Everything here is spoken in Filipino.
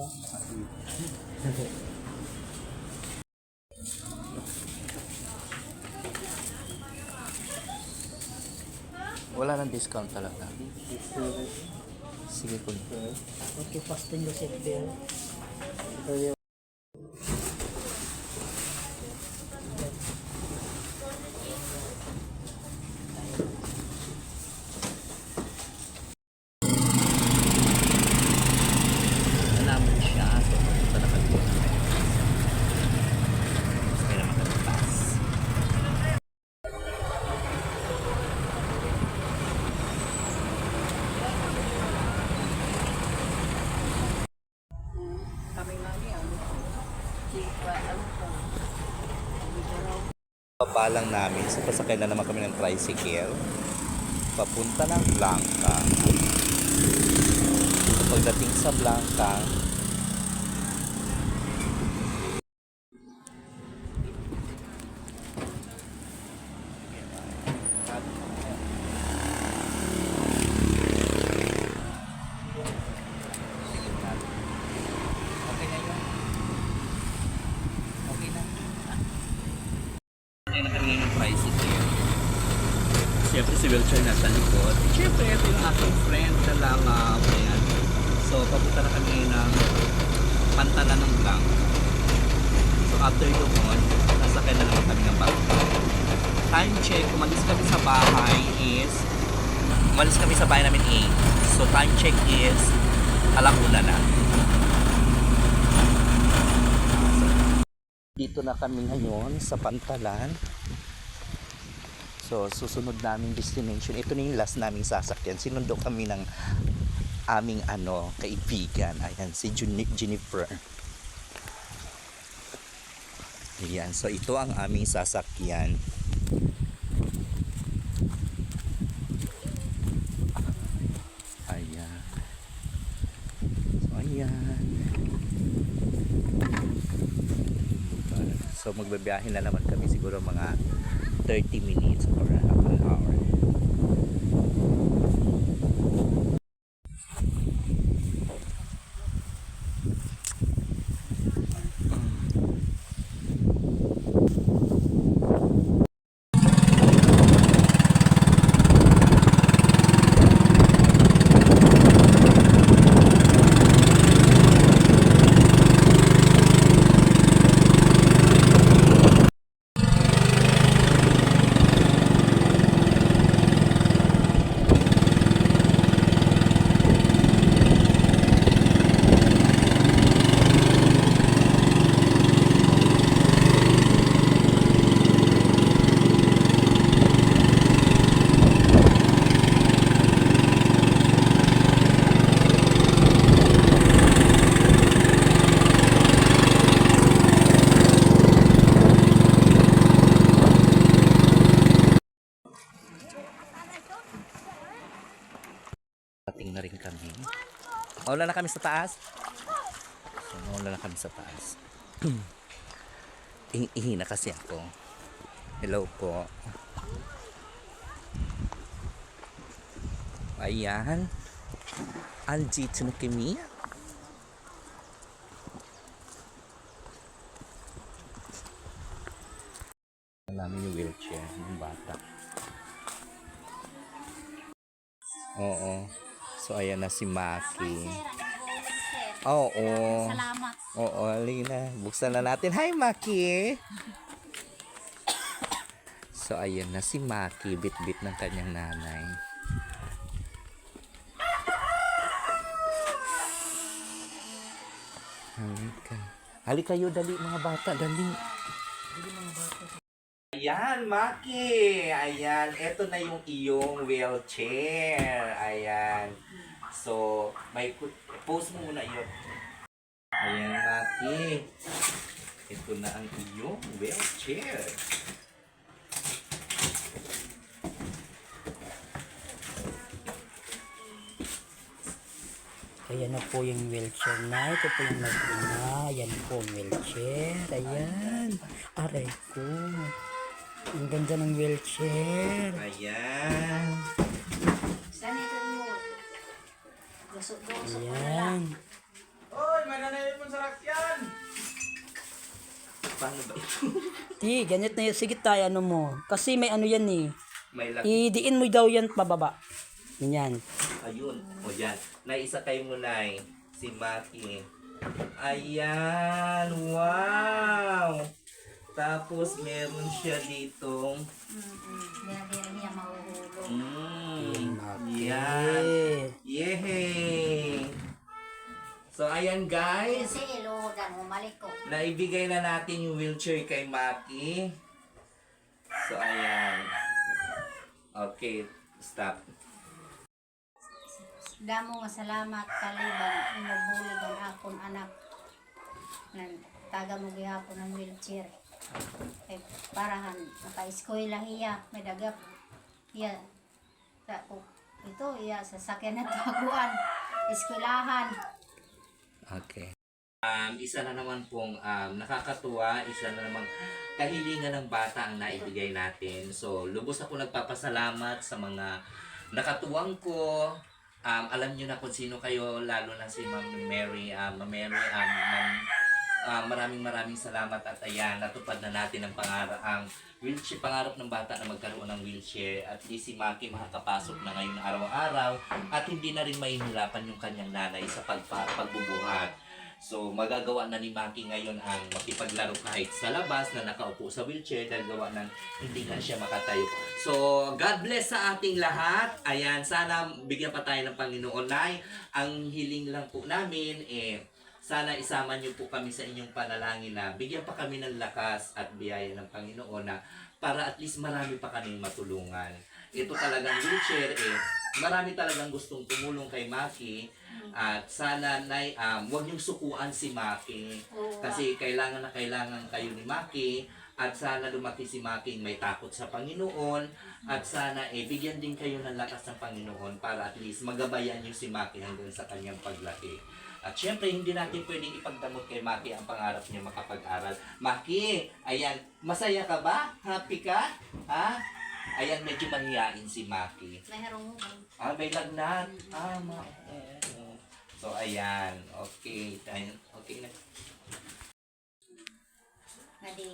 Wala nang discount talaga. Sige po. Okay, fasten your seatbelt. Nalamon siya. So, punta na kami. Kaya naman kami pass. Pabalang namin. So, pasakay na naman kami ng tricycle. Papunta ng Blanca. So, pagdating sa Blanca, okay na yun. Okay na. Kaya na kami ngayon ng tricycle. Siyempre si Wilcher nasa likod. Siyempre ito yung aking friend na langaw. Ayan. So papunta na kami ng Pantalan ng Blanca. So after yun, nasakay na naman kami ng bangka. Time check, umalis kami sa bahay namin 8. So time check is 1:00 na. Dito na kami ngayon sa Pantalan. So susunod naming destination, ito na yung last naming sasakyan. Sinundo kami ng aming kaibigan. Ayan, si Jennifer. Ayan, so ito ang aming sasakyan. Ayan. So ayan. So magbabiyahe na naman kami siguro mga 30 minutes or half an hour. Ating na rin kami. Wala na kami sa taas. So, wala na kami sa taas. Ihi na kasi ako. Hello po. Ayan. Andito na kami. Namin yung wheelchair ng bata. Oo. So ayan na si Maki. Oo. Salamat. Oo, halina. Buksan na natin. Hi Maki. So ayan na si Maki, bit-bit ng kanyang nanay. Halika. Halika kayo, dali mga bata, dali. Ayan, Maki. Ayan, eto na yung iyong wheelchair. Ayan. So, may post mo muna yun. Ayan, Maki. Ito na ang iyong wheelchair. Ayan na po yung wheelchair na. Ito po yung nag-una. Ayan po ang wheelchair. Ayan. Aray ko. Ang ganda ng wheelchair. Ayan. Saan ito mo? Gusok-gusok mo na lang. Ayan. Oy, may nanay paano ba ito? Di, ganit na yun. Sige tayo, ano mo. Kasi may ano yan eh. May laki. Idiin mo daw yan pababa. Ganyan. Ayun. O yan. Naisakay mo na si Maki. Ayan. Wow! Tapos meron siya ditong Hindi niya mahuhulog. yan. Eh. Yehey! So, ayan guys. Kasi iluhodan, umalik ko. Naibigay na natin yung wheelchair kay Maki. So, ayan. Okay, stop. Damo nga salamat kaliban inubulig ang akon anak. Nan taga mo gihapon ng wheelchair. Kay parahan naka-eskwela hiya, may dagap. Hiya. Ito iya sa sakyan na taguan. Eskwelahan. Okay. Isa na naman pong nakakatuwa, isa na namang kahilingan ng bata ang naibigay natin. So, lubos ako nagpapasalamat sa mga nakatuwang ko. Alam niyo na kung sino kayo, lalo na si Ma'am Mary. Maraming salamat at ayan, natupad na natin ang wheelchair, pangarap ng bata na magkaroon ng wheelchair. At least si Maki makakapasok na ngayon araw-araw at hindi na rin mahihirapan yung kanyang nanay sa pagbubuhat. So, magagawa na ni Maki ngayon ang makipaglaro kahit sa labas na nakaupo sa wheelchair dahil gawa ng hindi na siya makatayo. So, God bless sa ating lahat. Ayan, sana bigyan pa tayo ng Panginoon. Nay, ang hiling lang po namin, sana isama niyo po kami sa inyong panalangin na bigyan pa kami ng lakas at biyaya ng Panginoon na para at least marami pa kaming matulungan. Ito talagang wheelchair, marami talagang gustong tumulong kay Maki. At sana, Nay, huwag niyong sukuan si Maki. Kasi kailangan na kailangan kayo ni Maki. At sana lumaki si Maki may takot sa Panginoon. At sana bigyan din kayo ng lakas ng Panginoon para at least magabayan niyo si Maki hanggang sa kanyang paglaki. At syempre, hindi natin pwedeng ipagdamot kay Maki ang pangarap niya makapag-aral. Maki, ayan, masaya ka ba? Happy ka? Ha? Ayan, medyo mahihain si Maki. May harungugan. May lagnat. So, ayan. Okay. Okay na. Nadi.